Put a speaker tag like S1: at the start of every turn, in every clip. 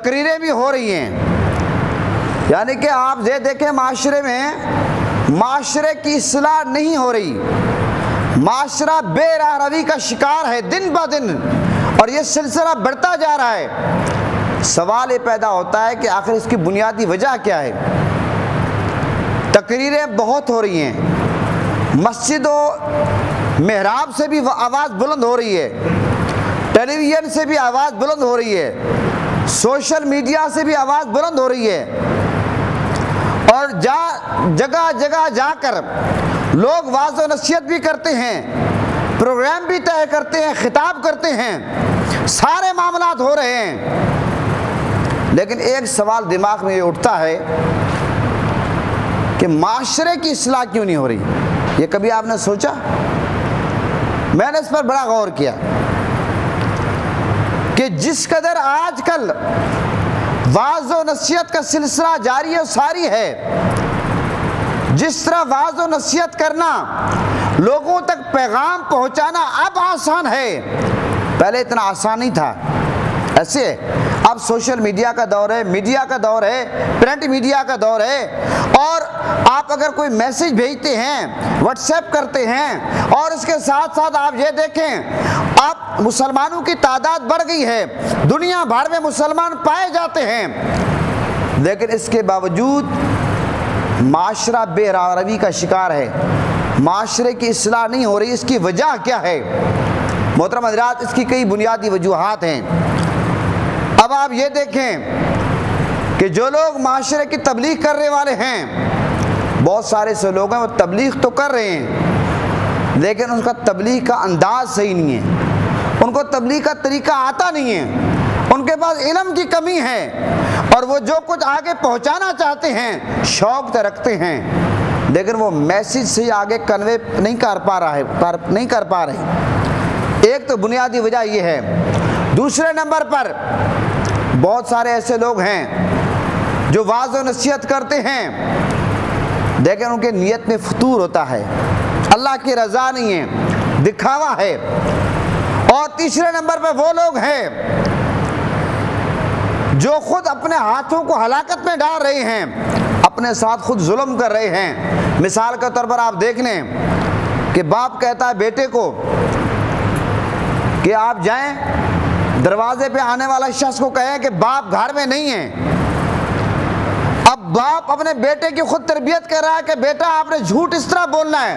S1: تقریریں بھی ہو رہی ہیں، یعنی کہ آپ یہ دیکھیں معاشرے میں معاشرے کی اصلاح نہیں ہو رہی، معاشرہ بے راہ روی کا شکار ہے دن بہ دن، اور یہ سلسلہ بڑھتا جا رہا ہے۔ سوال یہ پیدا ہوتا ہے کہ آخر اس کی بنیادی وجہ کیا ہے؟ تقریریں بہت ہو رہی ہیں، مسجد و محراب سے بھی آواز بلند ہو رہی ہے، ٹیلی ویژن سے بھی آواز بلند ہو رہی ہے، سوشل میڈیا سے بھی آواز بلند ہو رہی ہے، اور جگہ جگہ جا کر لوگ واعظ و نصیحت بھی کرتے ہیں، پروگرام بھی طے کرتے ہیں، خطاب کرتے ہیں، سارے معاملات ہو رہے ہیں۔ لیکن ایک سوال دماغ میں یہ اٹھتا ہے کہ معاشرے کی اصلاح کیوں نہیں ہو رہی؟ یہ کبھی آپ نے سوچا؟ میں نے اس پر بڑا غور کیا کہ جس قدر آج کل واعظ و نصیحت کا سلسلہ جاری و ساری ہے، جس طرح واعظ و نصیحت کرنا، لوگوں تک پیغام پہنچانا اب آسان ہے، پہلے اتنا آسان نہیں تھا۔ ایسے اب سوشل میڈیا کا دور ہے، میڈیا کا دور ہے، پرنٹ میڈیا کا دور ہے، اور آپ اگر کوئی میسج بھیجتے ہیں، واٹس ایپ کرتے ہیں، اور اس کے ساتھ ساتھ آپ یہ دیکھیں اب مسلمانوں کی تعداد بڑھ گئی ہے، دنیا بھر میں مسلمان پائے جاتے ہیں، لیکن اس کے باوجود معاشرہ بے راہ روی کا شکار ہے، معاشرے کی اصلاح نہیں ہو رہی۔ اس کی وجہ کیا ہے؟ محترم حضرات، اس کی کئی بنیادی وجوہات ہیں۔ اب آپ یہ دیکھیں کہ جو لوگ معاشرے کی تبلیغ کرنے والے ہیں، بہت سارے ایسے لوگ ہیں وہ تبلیغ تو کر رہے ہیں، لیکن ان کا تبلیغ کا انداز صحیح نہیں ہے، ان کو تبلیغ کا طریقہ آتا نہیں ہے، ان کے پاس علم کی کمی ہے، اور وہ جو کچھ آگے پہنچانا چاہتے ہیں شوق تو رکھتے ہیں، لیکن وہ میسیج سے آگے کنوے نہیں کر پا رہے۔ ایک تو بنیادی وجہ یہ ہے۔ دوسرے نمبر پر بہت سارے ایسے لوگ ہیں جو واعظ و نصیحت کرتے ہیں، لیکن ان کے نیت میں فتور ہوتا ہے، اللہ کی رضا نہیں ہے، دکھاوا ہے۔ اور تیسرے نمبر پہ وہ لوگ ہیں جو خود اپنے ہاتھوں کو ہلاکت میں ڈال رہے ہیں، اپنے ساتھ خود ظلم کر رہے ہیں۔ مثال کے طور پر آپ دیکھ لیں کہ باپ کہتا ہے بیٹے کو کہ آپ جائیں، دروازے پہ آنے والا شخص کو کہیں کہ باپ گھر میں نہیں ہے۔ اب باپ اپنے بیٹے کی خود تربیت کر رہا ہے کہ بیٹا آپ نے جھوٹ اس طرح بولنا ہے۔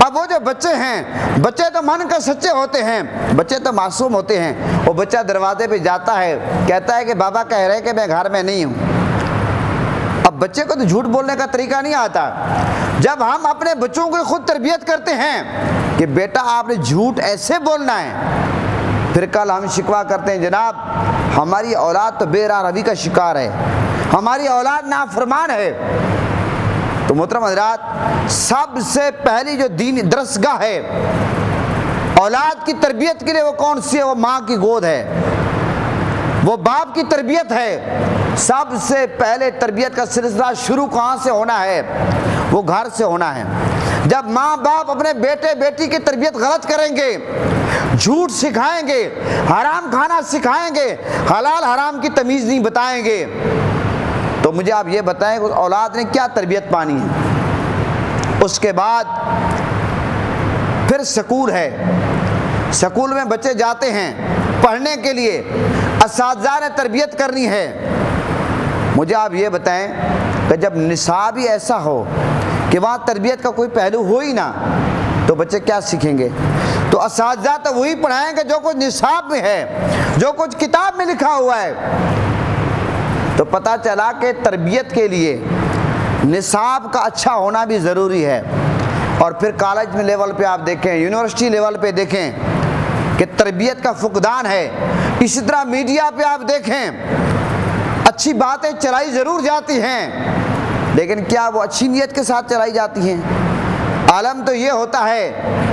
S1: اب وہ جو بچے ہیں، بچے تو من کے سچے ہوتے ہیں، بچے تو معصوم ہوتے ہیں، وہ بچہ دروازے پہ جاتا ہے، کہتا ہے کہ بابا کہہ رہے کہ میں گھر میں نہیں ہوں۔ اب بچے کو تو جھوٹ بولنے کا طریقہ نہیں آتا۔ جب ہم اپنے بچوں کو خود تربیت کرتے ہیں کہ بیٹا آپ نے جھوٹ ایسے بولنا ہے، پھر کل ہم شکوہ کرتے ہیں جناب ہماری اولاد تو بے راہ روی کا شکار ہے، ہماری اولاد نافرمان ہے۔ تو محترم حضرات، سب سے پہلی جو دینی درسگاہ ہے اولاد کی تربیت کے لیے وہ کون سی ہے؟ وہ ماں کی گود ہے، وہ باپ کی تربیت ہے۔ سب سے پہلے تربیت کا سلسلہ شروع کہاں سے ہونا ہے؟ وہ گھر سے ہونا ہے۔ جب ماں باپ اپنے بیٹے بیٹی کی تربیت غلط کریں گے، جھوٹ سکھائیں گے، حرام کھانا سکھائیں گے، حلال حرام کی تمیز نہیں بتائیں گے، تو مجھے آپ یہ بتائیں کہ اولاد نے کیا تربیت پانی ہے؟ اس کے بعد پھر سکول ہے، سکول میں بچے جاتے ہیں پڑھنے کے لیے، اساتذہ نے تربیت کرنی ہے۔ مجھے آپ یہ بتائیں کہ جب نصاب ہی ایسا ہو کہ وہاں تربیت کا کوئی پہلو ہو ہی نہ، تو بچے کیا سیکھیں گے؟ تو اساتذہ تو وہی پڑھائیں گے جو کچھ نصاب میں ہے، جو کچھ کتاب میں لکھا ہوا ہے۔ تو پتہ چلا کہ تربیت کے لیے نصاب کا اچھا ہونا بھی ضروری ہے۔ اور پھر کالج میں لیول پہ آپ دیکھیں، یونیورسٹی لیول پہ دیکھیں کہ تربیت کا فقدان ہے۔ اسی طرح میڈیا پہ آپ دیکھیں، اچھی باتیں چلائی ضرور جاتی ہیں، لیکن کیا وہ اچھی نیت کے ساتھ چلائی جاتی ہیں؟ عالم تو یہ ہوتا ہے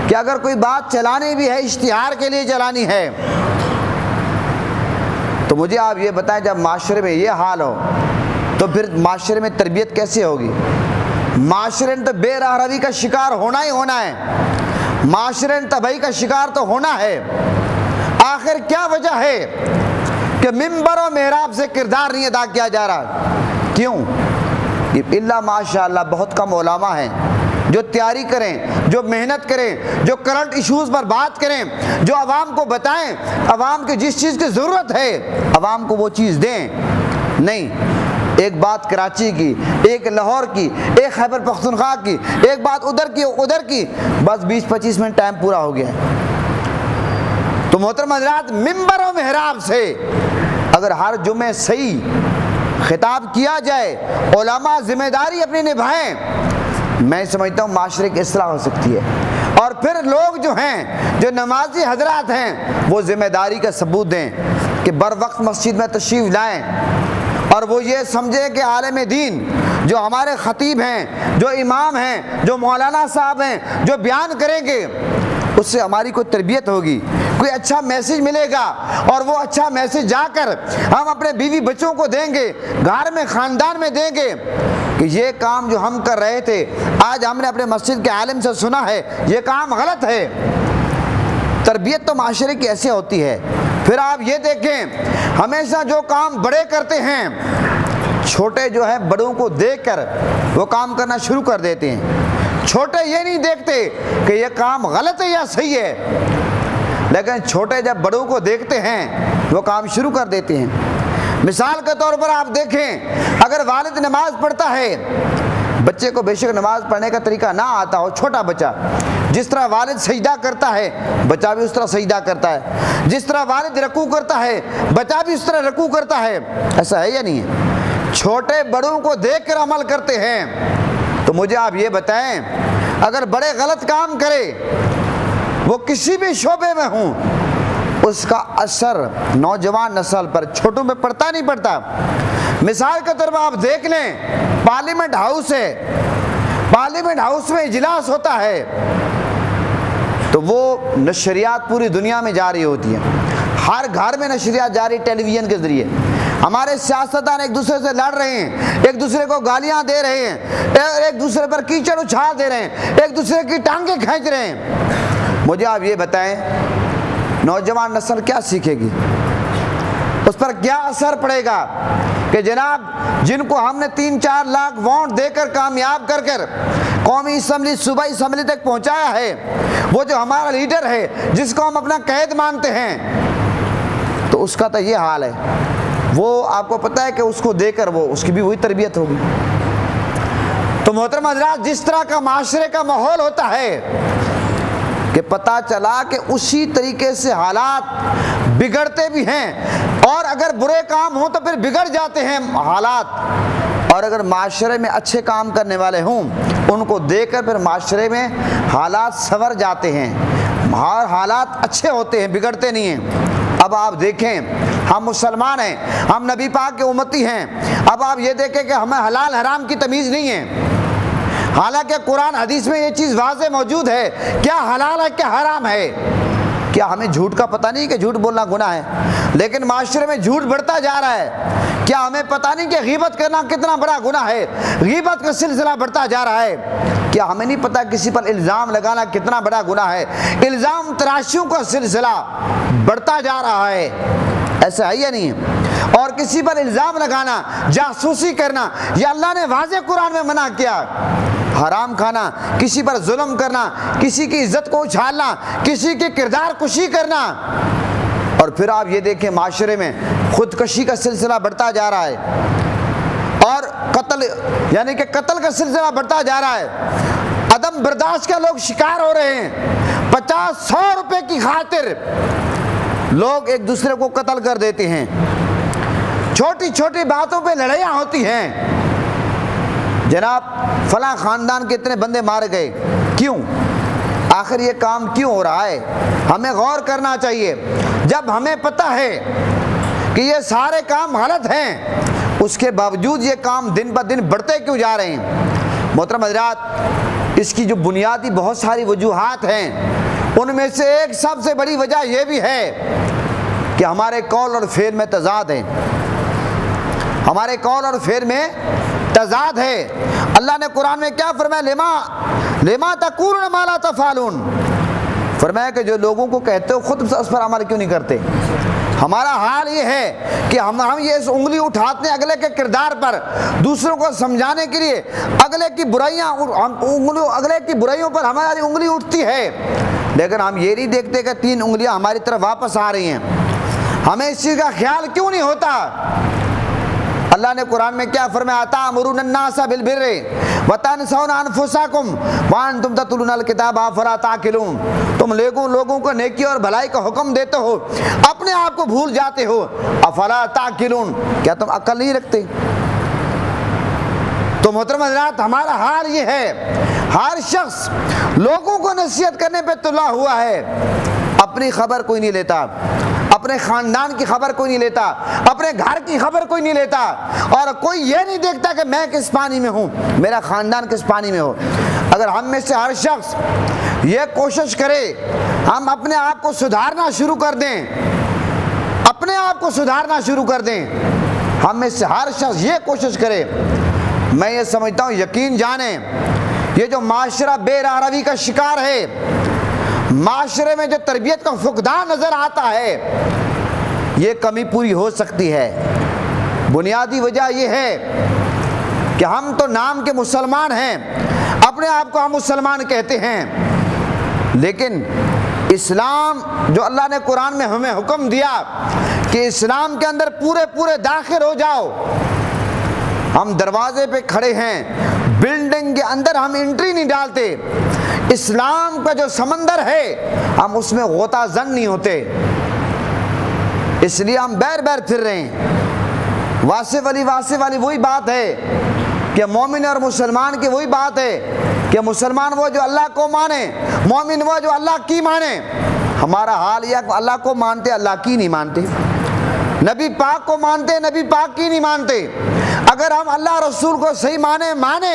S1: کہ اگر کوئی بات چلانی بھی ہے اشتہار کے لیے چلانی ہے۔ تو مجھے آپ یہ بتائیں جب معاشرے میں یہ حال ہو تو پھر معاشرے میں تربیت کیسے ہوگی؟ معاشرے نے تو بے راہ روی کا شکار ہونا ہی ہونا ہے، معاشرے نے تباہی کا شکار تو ہونا ہے۔ آخر کیا وجہ ہے کہ ممبر و محراب سے کردار نہیں ادا کیا جا رہا. کیوں؟ الا ماشاء اللہ بہت کم علماء ہیں جو تیاری کریں، جو محنت کریں، جو کرنٹ ایشوز پر بات کریں، جو عوام کو بتائیں، عوام کو جس چیز کی ضرورت ہے عوام کو وہ چیز دیں. نہیں، ایک بات کراچی کی، ایک لاہور کی، ایک خیبر پختونخوا کی، ایک بات ادھر کی، بس 20-25 منٹ ٹائم پورا ہو گیا. تو محترم حضرات، ممبر و محراب سے اگر ہر جمعے صحیح خطاب کیا جائے، علماء ذمہ داری اپنی نبھائیں، میں سمجھتا ہوں معاشرے کی اصلاح ہو سکتی ہے. اور پھر لوگ جو ہیں، جو نمازی حضرات ہیں، وہ ذمہ داری کا ثبوت دیں کہ بر وقت مسجد میں تشریف لائیں، اور وہ یہ سمجھیں کہ عالم دین جو ہمارے خطیب ہیں، جو امام ہیں، جو مولانا صاحب ہیں، جو بیان کریں گے اس سے ہماری کوئی تربیت ہوگی، کوئی اچھا میسیج ملے گا، اور وہ اچھا میسیج جا کر ہم اپنے بیوی بچوں کو دیں گے، گھر میں خاندان میں دیں گے کہ یہ کام جو ہم کر رہے تھے آج ہم نے اپنے مسجد کے عالم سے سنا ہے یہ کام غلط ہے. تربیت تو معاشرے کی ایسے ہوتی ہے. پھر آپ یہ دیکھیں، ہمیشہ جو کام بڑے کرتے ہیں چھوٹے جو ہے بڑوں کو دیکھ کر وہ کام کرنا شروع کر دیتے ہیں. چھوٹے یہ نہیں دیکھتے کہ یہ کام غلط ہے یا صحیح ہے، لیکن چھوٹے جب بڑوں کو دیکھتے ہیں وہ کام شروع کر دیتے ہیں. مثال کے طور پر آپ دیکھیں، اگر والد نماز پڑھتا ہے، بچے کو بے شک نماز پڑھنے کا طریقہ نہ آتا ہو، چھوٹا بچہ، جس طرح والد سجدہ کرتا ہے بچہ بھی اس طرح سجدہ کرتا ہے، جس طرح والد رکوع کرتا ہے بچہ بھی اس طرح رکوع کرتا ہے. ایسا ہے یا نہیں ہے؟ چھوٹے بڑوں کو دیکھ کر عمل کرتے ہیں. تو مجھے آپ یہ بتائیں، اگر بڑے غلط کام کرے، وہ کسی بھی شعبے میں ہوں، اس کا اثر نوجوان نسل پر، چھوٹوں پہ پڑتا نہیں پڑتا؟ مثال کے طور پر آپ دیکھ لیں، پارلیمنٹ ہاؤس ہے، پارلیمنٹ ہاؤس میں اجلاس ہوتا ہے تو وہ نشریات پوری دنیا میں جاری ہوتی ہیں، ہر گھر میں نشریات جاری ٹیلی ویژن کے ذریعے. ہمارے سیاستدان ایک دوسرے سے لڑ رہے ہیں، ایک دوسرے کو گالیاں دے رہے ہیں، ایک دوسرے پر کیچڑ اچھال دے رہے ہیں، ایک دوسرے کی ٹانگیں کھینچ رہے ہیں. مجھے آپ یہ بتائیں، نوجوان نسل کیا سیکھے گی؟ اس پر کیا اثر پڑے گا کہ جناب جن کو ہم نے 3-4 لاکھ ووٹ دے کر کامیاب کر قومی اسمبلی، صوبائی اسمبلی تک پہنچایا ہے، وہ جو ہمارا لیڈر ہے جس کو ہم اپنا قائد مانتے ہیں، تو اس کا تو یہ حال ہے. وہ آپ کو پتہ ہے کہ اس کو دے کر وہ اس کی بھی وہی تربیت ہوگی. تو محترم حضرات، جس طرح کا معاشرے کا ماحول ہوتا ہے کہ پتہ چلا کہ اسی طریقے سے حالات بگڑتے بھی ہیں، اور اگر برے کام ہوں تو پھر بگڑ جاتے ہیں حالات، اور اگر معاشرے میں اچھے کام کرنے والے ہوں ان کو دیکھ کر پھر معاشرے میں حالات سنور جاتے ہیں، حالات اچھے ہوتے ہیں، بگڑتے نہیں ہیں. اب آپ دیکھیں، ہم مسلمان ہیں، ہم نبی پاک کے امتی ہیں. اب آپ یہ دیکھیں کہ ہمیں حلال حرام کی تمیز نہیں ہے، حالانکہ قرآن حدیث میں یہ چیز واضح موجود ہے، کیا حلال ہے کیا حرام ہے. کیا ہمیں جھوٹ کا پتہ نہیں کہ جھوٹ بولنا گناہ ہے؟ لیکن معاشرے میں جھوٹ بڑھتا جا رہا ہے. کیا ہمیں پتہ نہیں کہ غیبت کرنا کتنا بڑا گناہ ہے؟ غیبت کا سلسلہ بڑھتا جا رہا ہے. کیا ہمیں نہیں پتہ کسی پر الزام لگانا کتنا بڑا گناہ ہے؟ الزام تراشیوں کا سلسلہ بڑھتا جا رہا ہے. ایسا ہے یا نہیں ہے؟ اور کسی پر الزام لگانا، جاسوسی کرنا، یہ اللہ نے واضح قرآن میں منع کیا. حرام کھانا، کسی پر ظلم کرنا، کسی کی عزت کو اچھالنا، کسی کی کردار کشی کرنا. اور پھر آپ یہ دیکھیں معاشرے میں خودکشی کا سلسلہ بڑھتا جا رہا ہے، اور قتل یعنی کہ قتل کا سلسلہ بڑھتا جا رہا ہے. عدم برداشت کا لوگ شکار ہو رہے ہیں. 50-100 روپے کی خاطر لوگ ایک دوسرے کو قتل کر دیتے ہیں. چھوٹی چھوٹی باتوں پہ لڑائیاں ہوتی ہیں. جناب فلاں خاندان کے اتنے بندے مارے گئے، کیوں؟ آخر یہ کام کیوں ہو رہا ہے؟ ہمیں غور کرنا چاہیے. جب ہمیں پتہ ہے کہ یہ سارے کام غلط ہیں، اس کے باوجود یہ کام دن بہ دن بڑھتے کیوں جا رہے ہیں؟ محترم حضرات، اس کی جو بنیادی بہت ساری وجوہات ہیں، ان میں سے ایک سب سے بڑی وجہ یہ بھی ہے کہ ہمارے قول اور فعل میں تضاد ہے. ہمارے قول اور فعل میں تضاد ہے. اللہ نے قرآن میں کیا فرمایا؟ لما تقولون ما لا تفعلون. فرمایا کہ جو لوگوں کو کہتے ہو خود اس پر عمل کیوں نہیں کرتے؟ ہمارا حال یہ ہے کہ ہم یہ انگلی اٹھاتے ہیں اگلے کے کردار پر، دوسروں کو سمجھانے کے لیے اگلے کی برائیوں پر ہماری انگلی اٹھتی ہے، لیکن ہم یہ نہیں دیکھتے کہ 3 انگلیاں ہماری طرف واپس آ رہی ہیں۔ ہمیں اس چیز کا خیال کیوں نہیں ہوتا؟ اللہ نے قرآن میں کیا فرمایا؟ اتأمرون الناس بالبر وتنسون انفسکم وانتم تتلون الکتاب افلا تعقلون، تم لوگوں کو نیکی اور بھلائی کا حکم دیتے ہو، اپنے آپ کو بھول جاتے ہو، افلا تعقلون، کیا تم عقل نہیں رکھتے؟ تو محترم حضرات، ہمارا حال یہ ہے، ہر شخص لوگوں کو نصیحت کرنے پہ تلا ہوا ہے، اپنی خبر کوئی نہیں لیتا، اپنے خاندان کی خبر کوئی نہیں لیتا، اپنے گھر کی خبر کوئی نہیں لیتا، اور کوئی یہ نہیں دیکھتا کہ میں کس پانی میں ہوں، میرا خاندان کس پانی میں ہو۔ اگر ہم میں سے ہر شخص یہ کوشش کرے، ہم اپنے آپ کو سدھارنا شروع کر دیں، اپنے آپ کو سدھارنا شروع کر دیں، ہم میں سے ہر شخص یہ کوشش کرے، میں یہ سمجھتا ہوں، یقین جانیں، یہ جو معاشرہ بے راہ روی کا شکار ہے، معاشرے میں جو تربیت کا فقدان نظر آتا ہے، یہ کمی پوری ہو سکتی ہے۔ بنیادی وجہ یہ ہے کہ ہم تو نام کے مسلمان ہیں، اپنے آپ کو ہم مسلمان کہتے ہیں، لیکن اسلام جو اللہ نے قرآن میں ہمیں حکم دیا کہ اسلام کے اندر پورے داخل ہو جاؤ، ہم دروازے پہ کھڑے ہیں، بلڈنگ کے اندر ہم انٹری نہیں ڈالتے، اسلام کا جو سمندر ہے ہم اس میں غوطہ زن نہیں ہوتے، اس لیے ہم بیر پھر رہے ہیں۔ واصف والی وہی بات ہے کہ مومن اور مسلمان کی وہی بات ہے کہ مسلمان وہ جو اللہ کو مانے، مومن وہ جو اللہ کی مانے۔ ہمارا حال یہ کہ اللہ کو مانتے، اللہ کی نہیں مانتے، نبی پاک کو مانتے، نبی پاک کی نہیں مانتے۔ اگر ہم اللہ رسول کو صحیح مانے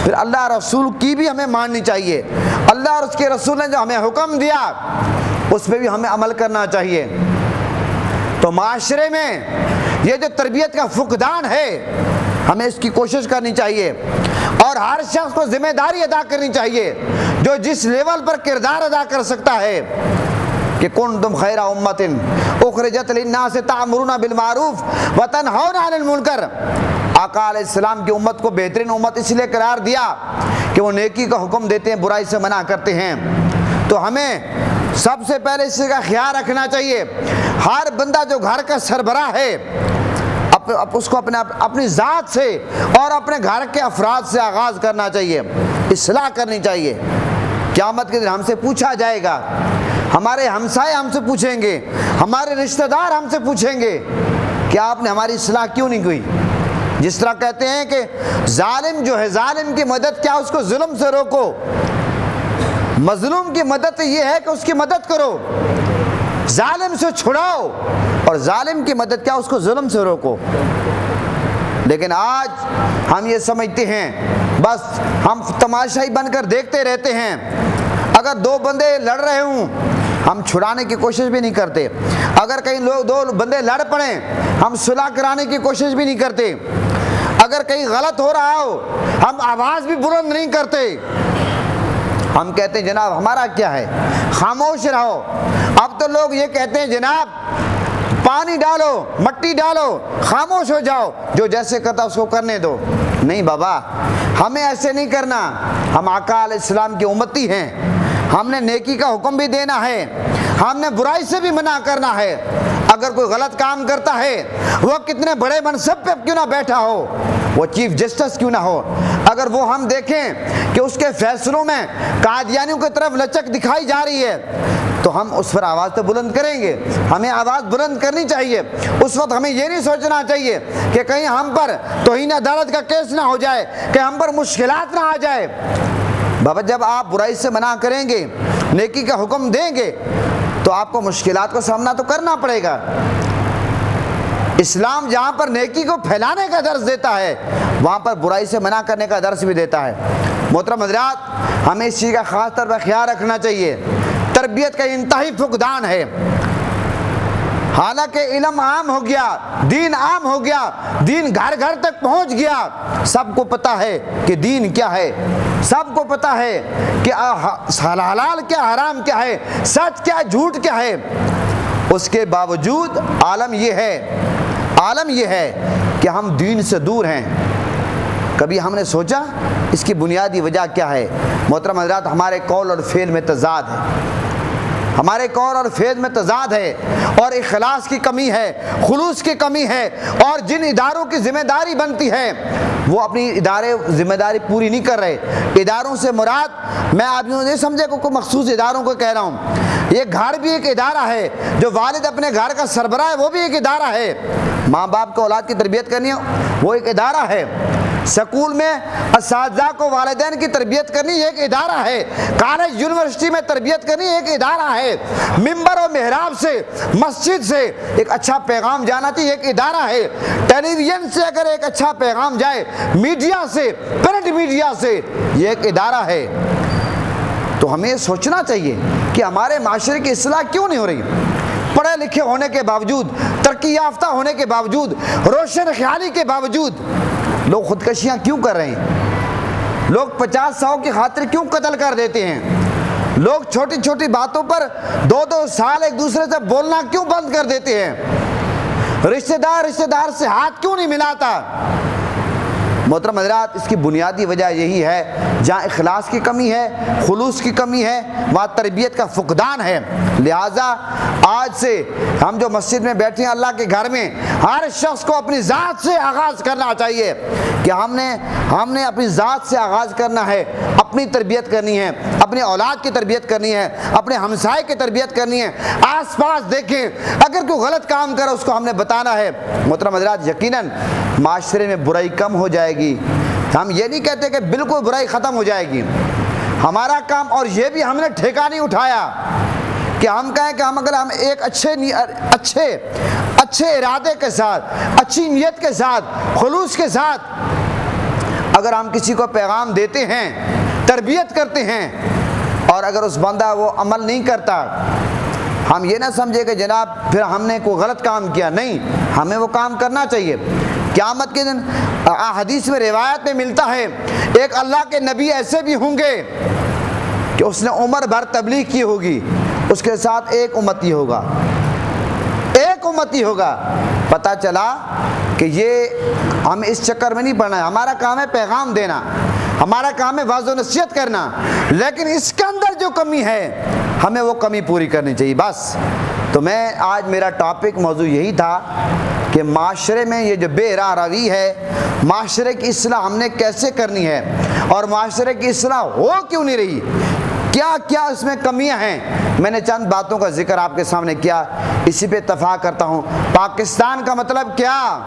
S1: پھر اللہ رسول کی بھی ہمیں ماننی چاہیے، اللہ اور اس کے رسول نے جو ہمیں حکم دیا اس پہ بھی ہمیں عمل کرنا چاہیے۔ تو معاشرے میں یہ جو تربیت کا فقدان ہے، ہمیں اس کی کوشش کرنی چاہیے، اور ہر شخص کو ذمہ داری ادا کرنی چاہیے جو جس لیول پر کردار ادا کر سکتا ہے، کہ کنتم خیر امۃ اخرجت للناس تأمرون بالمعروف وتنہون عن المنکر۔ آقا علیہ السلام کی امت کو بہترین امت اس لیے قرار دیا کہ وہ نیکی کا حکم دیتے ہیں، برائی سے منع کرتے ہیں۔ تو ہمیں سب سے پہلے اس کا خیال رکھنا چاہیے، ہر بندہ جو گھر کا سربراہ ہے اس کو اپنی ذات سے اور اپنے گھر کے افراد سے آغاز کرنا چاہیے، اصلاح کرنی چاہیے۔ قیامت کے دن ہم سے پوچھا جائے گا، ہمارے ہمسائے ہم سے پوچھیں گے، ہمارے رشتہ دار ہم سے پوچھیں گے کہ آپ نے ہماری اصلاح کیوں نہیں کی۔ جس طرح کہتے ہیں کہ ظالم جو ہے، ظالم کی مدد کیا، اس کو ظلم سے روکو، مظلوم کی مدد یہ ہے کہ اس کی مدد کرو، ظالم سے چھڑاؤ، اور ظالم کی مدد کیا، اس کو ظلم سے روکو۔ لیکن آج ہم یہ سمجھتے ہیں بس ہم تماشائی بن کر دیکھتے رہتے ہیں، اگر 2 بندے لڑ رہے ہوں ہم چھڑانے کی کوشش بھی نہیں کرتے، اگر کہیں 2 بندے لڑ پڑیں ہم صلح کرانے کی کوشش بھی نہیں کرتے، اگر کہیں غلط ہو رہا ہو ہم آواز بھی بلند نہیں کرتے، ہم کہتے ہیں جناب ہمارا کیا ہے، خاموش رہو۔ اب تو لوگ یہ کہتے ہیں جناب پانی ڈالو، مٹی ڈالو، خاموش ہو جاؤ، جو جیسے کرتا اس کو کرنے دو۔ نہیں بابا، ہمیں ایسے نہیں کرنا، ہم آقا علیہ السلام کی امتی ہیں، ہم نے نیکی کا حکم بھی دینا ہے، ہم نے برائی سے بھی منع کرنا ہے۔ اگر کوئی غلط کام کرتا ہے، وہ کتنے بڑے منصب پہ کیوں نہ بیٹھا ہو، وہ چیف جسٹس کیوں نہ ہو، اگر وہ ہم دیکھیں کہ اس کے فیصلوں میں قادیانیوں کی طرف لچک دکھائی جا رہی ہے تو ہم اس پر آواز تو بلند کریں گے، ہمیں آواز بلند کرنی چاہیے۔ اس وقت ہمیں یہ نہیں سوچنا چاہیے کہ کہیں ہم پر توہین عدالت کا کیس نہ ہو جائے، کہ ہم پر مشکلات نہ آ جائے۔ بابا جب آپ برائی سے منع کریں گے، نیکی کا حکم دیں گے تو آپ کو مشکلات کا سامنا تو کرنا پڑے گا۔ اسلام جہاں پر نیکی کو پھیلانے کا درس دیتا ہے، وہاں پر برائی سے منع کرنے کا درس بھی دیتا ہے۔ محترم حضرات، ہمیں اس چیز کا خاص طور پر خیال رکھنا چاہیے، تربیت کا انتہائی فقدان ہے۔ حالانکہ علم عام ہو گیا، دین عام ہو گیا، دین گھر گھر تک پہنچ گیا، سب کو پتہ ہے کہ دین کیا ہے، سب کو پتہ ہے کہ حلال کیا، حرام کیا ہے، سچ کیا، جھوٹ کیا ہے۔ اس کے باوجود عالم یہ ہے کہ ہم دین سے دور ہیں۔ کبھی ہم نے سوچا اس کی بنیادی وجہ کیا ہے؟ محترم حضرات، ہمارے قول اور فعل میں تضاد ہے، ہمارے قول اور فعل میں تضاد ہے، اور اخلاص کی کمی ہے، خلوص کی کمی ہے، اور جن اداروں کی ذمہ داری بنتی ہے وہ اپنی ذمہ داری پوری نہیں کر رہے۔ اداروں سے مراد میں آپ یوں نہیں سمجھے کہ کوئی مخصوص اداروں کو کہہ رہا ہوں، یہ گھر بھی ایک ادارہ ہے، جو والد اپنے گھر کا سربراہ ہے وہ بھی ایک ادارہ ہے، ماں باپ کو اولاد کی تربیت کرنی ہے وہ ایک ادارہ ہے، سکول میں اساتذہ کو والدین کی تربیت کرنی یہ ایک ادارہ ہے، کالج یونیورسٹی میں تربیت کرنی ایک ادارہ ہے، ممبر و محراب سے مسجد سے ایک اچھا پیغام جانا چاہیے ایک ادارہ ہے، ٹیلی ویژن سے اگر ایک اچھا پیغام جائے، میڈیا سے، پرنٹ میڈیا سے، یہ ایک ادارہ ہے۔ تو ہمیں سوچنا چاہیے کہ ہمارے معاشرے کی اصلاح کیوں نہیں ہو رہی؟ پڑھے لکھے ہونے کے باوجود، ترقی یافتہ ہونے کے باوجود، روشن خیالی کے باوجود لوگ خودکشیاں کیوں کر رہے ہیں؟ لوگ 50-100 کی خاطر کیوں قتل کر دیتے ہیں؟ لوگ چھوٹی چھوٹی باتوں پر 2 سال ایک دوسرے سے بولنا کیوں بند کر دیتے ہیں؟ رشتہ دار سے ہاتھ کیوں نہیں ملاتا؟ محترم حضرات، اس کی بنیادی وجہ یہی ہے، جہاں اخلاص کی کمی ہے، خلوص کی کمی ہے، وہاں تربیت کا فقدان ہے۔ لہٰذا آج سے ہم جو مسجد میں بیٹھے ہیں اللہ کے گھر میں، ہر شخص کو اپنی ذات سے آغاز کرنا چاہیے کہ ہم نے اپنی ذات سے آغاز کرنا ہے، اپنی تربیت کرنی ہے، اپنے اولاد کی تربیت کرنی ہے، اپنے ہمسائے کی تربیت کرنی ہے، آس پاس دیکھیں اگر کوئی غلط کام کرے اس کو ہم نے بتانا ہے۔ محترم حضرات، یقیناً معاشرے میں برائی کم ہو جائے گی۔ ہم یہ نہیں کہتے کہ بالکل برائی ختم ہو جائے گی، ہمارا کام، اور یہ بھی ہم نے ٹھیکہ نہیں اٹھایا کہ ہم کہیں کہ اگر ہم ایک اچھے ارادے کے ساتھ، اچھی نیت کے ساتھ، خلوص کے ساتھ اگر ہم کسی کو پیغام دیتے ہیں، تربیت کرتے ہیں، اور اگر اس بندہ وہ عمل نہیں کرتا، ہم یہ نہ سمجھے کہ جناب پھر ہم نے کوئی غلط کام کیا، نہیں، ہمیں وہ کام کرنا چاہیے۔ قیامت کے دن حدیث میں روایت میں ملتا ہے ایک اللہ کے نبی ایسے بھی ہوں گے کہ اس نے عمر بھر تبلیغ کی ہوگی، اس کے ساتھ ایک امتی ہوگا، پتہ چلا کہ یہ ہم اس چکر میں نہیں پڑنا ہے، ہمارا کام ہے پیغام دینا، ہمارا کام ہے واعظ و نصیحت کرنا، لیکن اس کے اندر جو کمی ہے ہمیں وہ کمی پوری کرنی چاہیے بس۔ تو میں آج میرا ٹاپک موضوع یہی تھا کہ معاشرے میں یہ جو بے راہ روی ہے، معاشرے کی اصلاح ہم نے کیسے کرنی ہے، اور معاشرے کی اصلاح ہو کیوں نہیں رہی، کیا کیا اس میں کمیاں ہیں۔ میں نے چند باتوں کا ذکر آپ کے سامنے کیا، اسی پہ اتفاق کرتا ہوں۔ پاکستان کا مطلب کیا؟